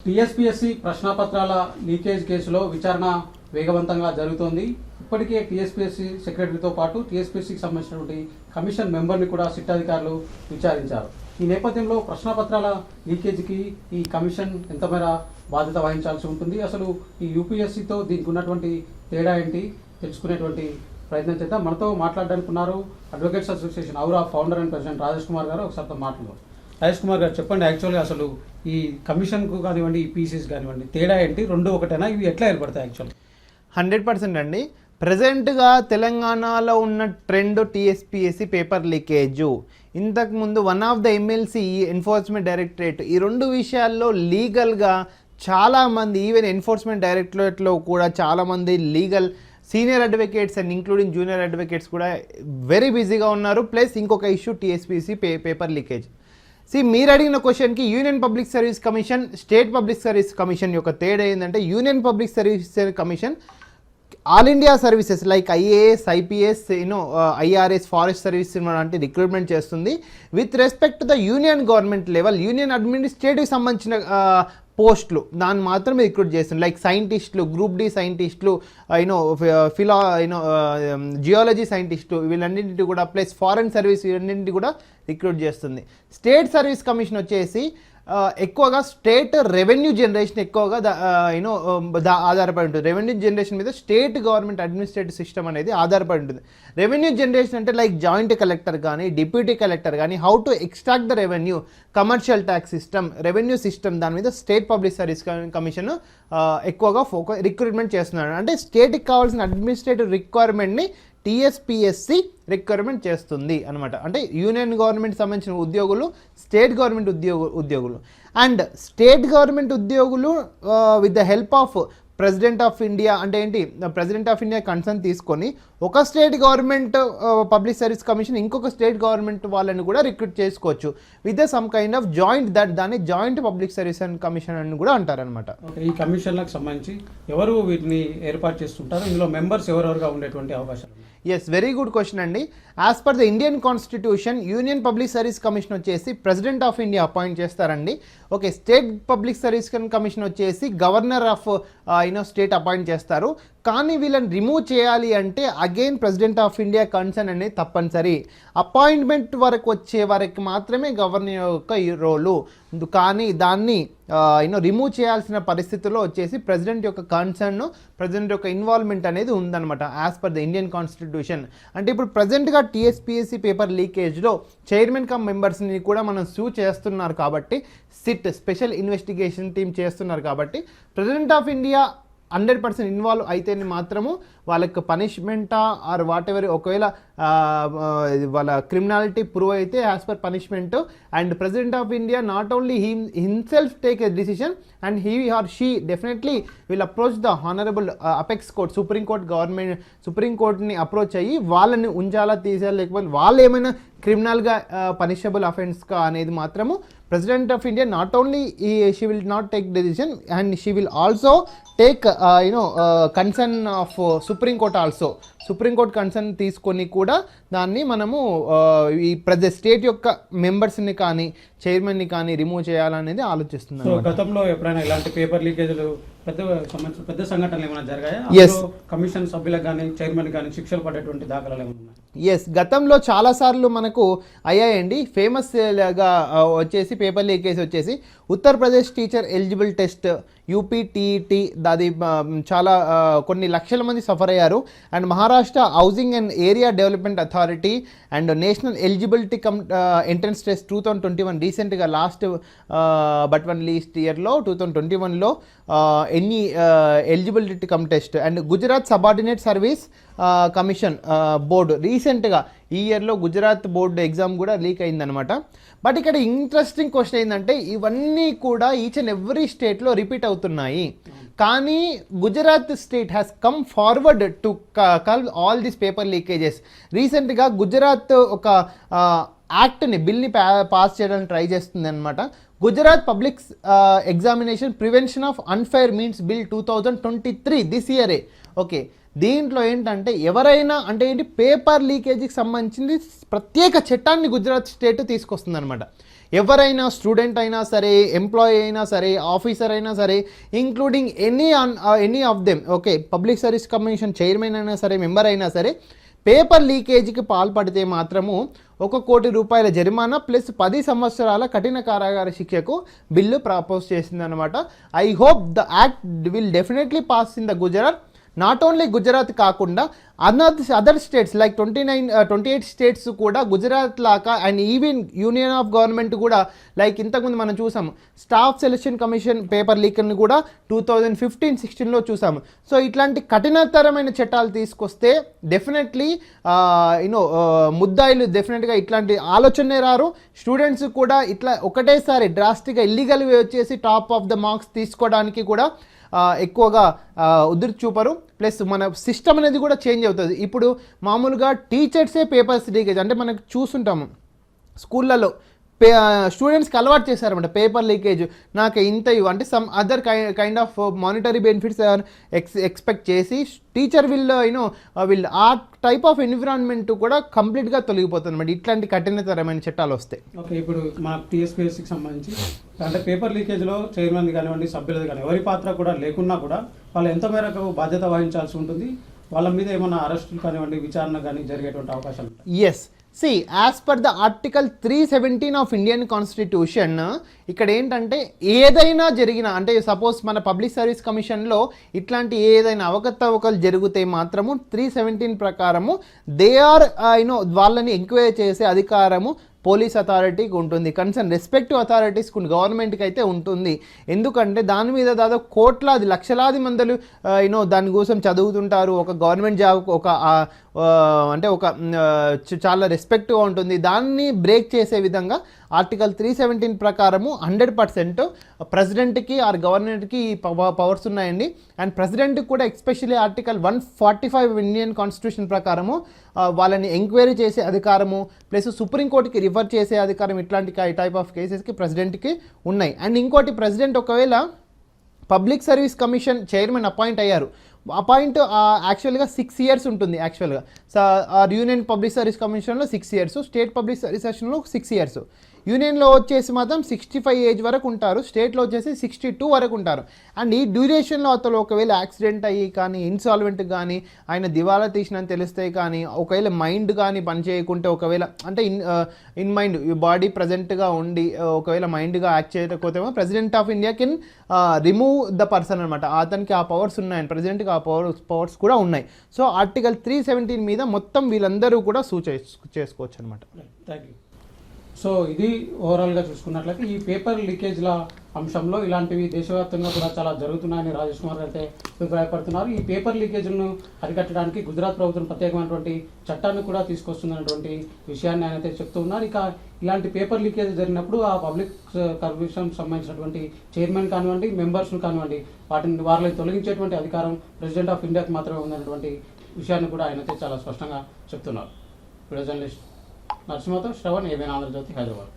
TSPSC ప్రశ్నపత్రాల leakage కేసులో విచారణ వేగవంతంగా జరుగుతోంది. ఇప్పటికే టీఎస్పీఎస్సీ సెక్రటరీతో పాటు టీఎస్పీఎస్సీకి సంబంధించినటువంటి కమిషన్ మెంబర్ని కూడా సిట్ అధికారులు విచారించారు. ఈ నేపథ్యంలో ప్రశ్నపత్రాల లీకేజీకి ఈ కమిషన్ ఎంతమేర బాధ్యత వహించాల్సి ఉంటుంది, అసలు ఈ యూపీఎస్సీతో దీనికి ఉన్నటువంటి తేడా ఏంటి తెలుసుకునేటువంటి ప్రయత్నం చేద్దాం. మనతో మాట్లాడడానికి ఉన్నారు అడ్వకేట్స్ అసోసియేషన్ ఔరా founder and president Rajesh Kumar గారు. ఒకసారి మాట్లాడదాం. రాజేష్ కుమార్ గారు చెప్పండి, యాక్చువల్గా అసలు ఈ కమిషన్కు కానివ్వండి, ఈ పీసీస్ కానివ్వండి, తేడా ఏంటి? రెండు ఒకటేనా? ఇవి ఎట్లా ఏర్పడతాయి? యాక్చువల్ 100% అండి. ప్రజెంట్గా తెలంగాణలో ఉన్న ట్రెండ్ టీఎస్పీఎస్సీ పేపర్ లీకేజు. ఇంతకుముందు one of the MLC enforcement directorate ఈ రెండు విషయాల్లో లీగల్గా చాలామంది, ఈవెన్ ఎన్ఫోర్స్మెంట్ డైరెక్టరేట్లో కూడా చాలామంది legal senior advocates and including junior advocates కూడా వెరీ బిజీగా ఉన్నారు. ప్లస్ ఇంకొక ఇష్యూ టీఎస్పీఎస్సీ పేపర్ లీకేజ్. మీరు అడిగిన క్వశ్చన్కి union public service commission, state public service commission యొక్క తేడా ఏంటంటే, union public service commission all India services like IAS, IPS, IRS, forest service లాంటి రిక్రూట్మెంట్ చేస్తుంది. With respect to the union government level, union అడ్మినిస్ట్రేటివ్కి సంబంధించిన పోస్టులు దాన్ని మాత్రమే రిక్రూట్ చేస్తుంది. లైక్ సైంటిస్టులు, గ్రూప్ డి సైంటిస్టులు, జియాలజీ సైంటిస్టులు, వీళ్ళన్నింటి కూడా ప్లస్ ఫారెన్ సర్వీస్ వీళ్ళన్నింటి కూడా రిక్రూట్ చేస్తుంది. స్టేట్ సర్వీస్ కమిషన్ వచ్చేసి ఎక్కువగా స్టేట్ రెవెన్యూ జనరేషన్ ఎక్కువగా ఆధారపడి ఉంటుంది. రెవెన్యూ జనరేషన్ మీద స్టేట్ గవర్నమెంట్ అడ్మినిస్ట్రేటివ్ సిస్టమ్ అనేది ఆధారపడి ఉంటుంది. రెవెన్యూ జనరేషన్ అంటే లైక్ జాయింట్ కలెక్టర్ కానీ, డిప్యూటీ కలెక్టర్ కానీ, how to extract the revenue, commercial tax system, revenue system, దాని మీద స్టేట్ పబ్లిక్ సర్వీస్ కమిషన్ ఎక్కువగా రిక్రూట్మెంట్ చేస్తున్నాడు. అంటే స్టేట్కి కావాల్సిన అడ్మినిస్ట్రేటివ్ రిక్వైర్మెంట్ని టీఎస్పీఎస్సీ రిక్వైర్మెంట్ చేస్తుంది అనమాట. అంటే యూనియన్ గవర్నమెంట్ సంబంధించిన ఉద్యోగులు, స్టేట్ గవర్నమెంట్ ఉద్యోగులు అండ్ స్టేట్ గవర్నమెంట్ ఉద్యోగులు with the help of president of India. అంటే ఏంటి, ప్రెసిడెంట్ ఆఫ్ ఇండియా కన్సర్న్ తీసుకొని ఒక state government public service commission ఇంకొక స్టేట్ గవర్నమెంట్ వాళ్ళని కూడా రిక్రూట్ చేసుకోవచ్చు with some kind of joint, దాన్ని జాయింట్ పబ్లిక్ సర్వీస్ కమిషన్ అని కూడా అంటారనమాట. ఈ కమిషన్లకు సంబంధించి ఎవరు వీటిని ఏర్పాటు చేస్తుంటారు? ఇందులో మెంబర్స్ ఎవరెవరుగా ఉండేటువంటి అవకాశాలు? ఎస్, వెరీ గుడ్ క్వశ్చన్ అండి. As per the Indian constitution, union public service commission వచ్చేసి ప్రెసిడెంట్ ఆఫ్ ఇండియా అపాయింట్ చేస్తారండి. Okay, state public service commission వచ్చేసి గవర్నర్ ఆఫ్ స్టేట్ అపాయింట్ చేస్తారు. కానీ వీళ్ళని రిమూవ్ చేయాలి అంటే again president of India concern అనేది తప్పనిసరి. అపాయింట్మెంట్ వరకు వచ్చే వరకు మాత్రమే గవర్నర్ యొక్క ఈ రోలు. కానీ దాన్ని రిమూవ్ చేయాల్సిన పరిస్థితుల్లో వచ్చేసి ప్రెసిడెంట్ యొక్క కన్సర్న్, ప్రెసిడెంట్ యొక్క ఇన్వాల్వ్మెంట్ అనేది ఉందన్నమాట as per the Indian constitution. అంటే ఇప్పుడు ప్రజెంట్గా టీఎస్పీఎస్సీ పేపర్ లీకేజ్లో చైర్మన్ కమ్ మెంబర్స్ని కూడా మనం సూ చేస్తున్నారు కాబట్టి, సిట్ స్పెషల్ ఇన్వెస్టిగేషన్ టీమ్ చేస్తున్నారు కాబట్టి, ప్రెసిడెంట్ ఆఫ్ ఇండియా 100% ఇన్వాల్వ్ అయితేనే మాత్రము వాళ్ళకి పనిష్మెంటా ఆర్ వాట్ ఎవర్, ఒకవేళ వాళ్ళ క్రిమినాలిటీ ప్రూవ్ అయితే as per punishment. And president of India not only himself take a decision and he or she definitely will approach the honourable apex court, supreme కోర్ట్ని approach అయ్యి వాళ్ళని ఉంచాలా, తీసేయాలి, లేకపోతే వాళ్ళు ఏమైనా క్రిమినల్గా పనిషబుల్ అఫెన్స్గా అనేది మాత్రము president of India not only she will not take decision and she will also take concern of supreme court also. Supreme court concern తీసుకొని కూడా దాన్ని మనము ఈ స్టేట్ యొక్క మెంబర్స్ని కానీ చైర్మన్ని కానీ రిమూవ్ చేయాలనేది ఆలోచిస్తున్నాను. గతంలో ఎప్పుడైనా ఇలాంటి పేపర్ లీకేజీలు పెద్ద సంఘటనలు ఏమైనా జరిగాయా? కమిషన్ సభ్యులకు కానీ చైర్మన్ కానీ శిక్షలు పడేటువంటి దాఖలాలు ఏమైనా? ఎస్, గతంలో చాలాసార్లు మనకు అయ్యాయండి. ఫేమస్గా వచ్చేసి పేపర్ లీకేజ్ వచ్చేసి ఉత్తరప్రదేశ్ టీచర్ ఎలిజిబుల్ టెస్ట్ యూపీటీఈటీ, అది చాలా కొన్ని లక్షల మంది సఫర్ అయ్యారు. And Maharashtra housing and area development authority and national eligibility entrance test 2021 రీసెంట్గా లాస్ట్ బట్ వన్ లీస్ట్ ఇయర్లో 2021లో ఎన్ని eligibility cum test and Gujarat subordinate service commission board రీసెంట్గా ఈ ఇయర్లో గుజరాత్ బోర్డు ఎగ్జామ్ కూడా లీక్ అయిందనమాట. బట్ ఇక్కడ ఇంట్రెస్టింగ్ క్వశ్చన్ ఏంటంటే, ఇవన్నీ కూడా ఈచ్ అండ్ ఎవ్రీ స్టేట్లో రిపీట్ అవుతున్నాయి. కానీ Gujarat state has come forward to కల్ ఆల్ దీస్ పేపర్ లీకేజెస్. రీసెంట్గా గుజరాత్ ఒక బిల్ని పాస్ చేయడానికి ట్రై చేస్తుంది అనమాట. Gujarat public examination prevention of unfair means bill 2023 this ఇయరే. ఓకే, దీంట్లో ఏంటంటే ఎవరైనా అంటే ఏంటి పేపర్ లీకేజీకి సంబంధించింది ప్రత్యేక చట్టాన్ని గుజరాత్ స్టేట్ తీసుకొస్తుంది అనమాట. ఎవరైనా స్టూడెంట్ అయినా సరే, ఎంప్లాయీ అయినా సరే, ఆఫీసర్ అయినా సరే, including any of them, okay, public service commission chairman అయినా సరే, మెంబర్ అయినా సరే, పేపర్ లీకేజీకి పాల్పడితే మాత్రము 1 కోటి రూపాయల జరిమానా ప్లస్ 10 సంవత్సరాల కఠిన కారాగార శిక్షకు బిల్లు ప్రపోజ్ చేసిందనమాట. I hope the act will definitely pass in the Gujarat. Not only Gujarat కాకుండా అదర్ స్టేట్స్ లైక్ 28 స్టేట్స్ కూడా గుజరాత్ లాగా, and even union of government కూడా, లైక్ ఇంతకుముందు మనం చూసాము స్టాఫ్ సెలక్షన్ కమిషన్ పేపర్ లీక్ని కూడా 2015-16లో చూసాము. సో ఇట్లాంటి కఠినతరమైన చట్టాలు తీసుకొస్తే డెఫినెట్లీ ముద్దాయిలు డెఫినెట్గా ఇట్లాంటి ఆలోచనే రారు. స్టూడెంట్స్ కూడా ఇట్లా ఒకటేసారి డ్రాస్టిక్గా ఇల్లీగల్ వచ్చేసి టాప్ ఆఫ్ ద మార్క్స్ తీసుకోవడానికి కూడా ఎక్కువగా ఉధృతి చూపరు. ప్లస్ మన సిస్టమ్ అనేది కూడా చేంజ్ అవుతుంది. ఇప్పుడు మామూలుగా టీచర్సే పేపర్స్ లీకేజ్ అంటే మనకు చూస్తుంటాము స్కూళ్ళలో స్టూడెంట్స్కి అలవాటు చేశారన్నమాట పేపర్ లీకేజ్. నాకు ఇంత అంటే some other kind of monetary benefits expect చేసి టీచర్ విల్ ఆ టైప్ ఆఫ్ ఎన్విరాన్మెంట్ కూడా కంప్లీట్గా తొలగిపోతుంది అన్నమాట ఇట్లాంటి కఠినతరమైన చట్టాలు వస్తాయి. ఓకే, ఇప్పుడు మా టీఎస్పీఎస్సీకి సంబంధించి అంటే పేపర్ లీకేజ్లో చైర్మన్ కానివ్వండి, సభ్యులది కానీ ఎవరి పాత్ర కూడా లేకున్నా కూడా వాళ్ళు ఎంత మేరకు బాధ్యత వహించాల్సి ఉంటుంది, వాళ్ళ మీద ఏమైనా అరెస్టులు కానివ్వండి, విచారణ కానీ జరిగేటువంటి అవకాశాలు? Yes, see as per the article 317 of Indian constitution ఇక్కడ ఏంటంటే ఏదైనా జరిగిన అంటే సపోజ్ మన పబ్లిక్ సర్వీస్ కమిషన్లో ఇట్లాంటి ఏదైనా అవకతవకలు జరిగితే మాత్రము 317 ప్రకారము దే ఆర్ వాళ్ళని ఎంక్వైరీ చేసే అధికారము పోలీస్ అథారిటీకి ఉంటుంది. కన్సర్న్ రెస్పెక్టివ్ అథారిటీస్కి గవర్నమెంట్కి అయితే ఉంటుంది. ఎందుకంటే దాని మీద దాదాపు కోట్లాది లక్షలాది మందులు దాని కోసం చదువుతుంటారు. ఒక గవర్నమెంట్ జాబ్ అంటే చాలా రెస్పెక్ట్గా ఉంటుంది. దాన్ని బ్రేక్ చేసే విధంగా ఆర్టికల్ 317 ప్రకారము 100% ప్రెసిడెంట్కి ఆర్ గవర్నర్కి పవర్స్ ఉన్నాయండి. అండ్ ప్రెసిడెంట్కి కూడా ఎస్పెషల్లీ ఆర్టికల్ 145 ఇండియన్ కాన్స్టిట్యూషన్ ప్రకారము వాళ్ళని ఎంక్వైరీ చేసే అధికారము ప్లస్ సుప్రీంకోర్టుకి రిఫర్ చేసే అధికారం ఇట్లాంటి టైప్ ఆఫ్ కేసెస్కి ప్రెసిడెంట్కి ఉన్నాయి. అండ్ ఇంకోటి, ప్రెసిడెంట్ ఒకవేళ public service commission chairman appoint అయ్యారు, అపాయింట్ యాక్చువల్గా 6 years ఉంటుంది. యాక్చువల్గా యూనియన్ పబ్లిక్ సర్వీస్ కమిషన్లో 6 years, స్టేట్ పబ్లిక్ సర్వీస్ కమిషన్లో 6 years. యూనియన్లో వచ్చేసి మాత్రం 65 ఏజ్ వరకు ఉంటారు, స్టేట్లో వచ్చేసి 62 వరకు ఉంటారు. అండ్ ఈ డ్యూరేషన్లో అతను ఒకవేళ యాక్సిడెంట్ అయ్యి కానీ, ఇన్సాల్వెంట్ కానీ, ఆయన దివాలా తీసినని తెలిస్తే కానీ, ఒకవేళ మైండ్ కానీ పని చేయకుంటే, ఒకవేళ అంటే ఇన్ మైండ్ బాడీ ప్రజెంట్గా ఉండి ఒకవేళ మైండ్గా యాక్ట్ చేయకపోతే president of India can remove the person అనమాట. అతనికి ఆ పవర్స్ ఉన్నాయని, ప్రెసిడెంట్కి ఆ పవర్స్ కూడా ఉన్నాయి. సో ఆర్టికల్ 317 మీద మొత్తం వీళ్ళందరూ కూడా చేసుకోవచ్చు అనమాట. Thank you. సో ఇది ఓవరాల్గా చూసుకున్నట్లయితే ఈ పేపర్ లీకేజ్ల అంశంలో ఇలాంటివి దేశవ్యాప్తంగా కూడా చాలా జరుగుతున్నాయని రాజేష్ కుమార్ అయితే అభిప్రాయపడుతున్నారు. ఈ పేపర్ లీకేజ్లను అరికట్టడానికి గుజరాత్ ప్రభుత్వం ప్రత్యేకమైనటువంటి చట్టాన్ని కూడా తీసుకొస్తున్నటువంటి విషయాన్ని ఆయన అయితే చెప్తూ ఉన్నారు. ఇక ఇలాంటి పేపర్ లీకేజ్ జరిగినప్పుడు ఆ పబ్లిక్ కమిషన్ సంబంధించినటువంటి చైర్మన్ కానివ్వండి, మెంబర్స్ను కానివ్వండి, వాళ్ళని తొలగించేటువంటి అధికారం ప్రెసిడెంట్ ఆఫ్ ఇండియాకి మాత్రమే ఉందన్నటువంటి విషయాన్ని కూడా ఆయన అయితే చాలా స్పష్టంగా చెప్తున్నారు. వీడియో జర్నలిస్ట్ నరసింహతో శ్రవణ్, ఏబీఎన్ ఆంధ్రజ్యోతి, హైదరాబాద్.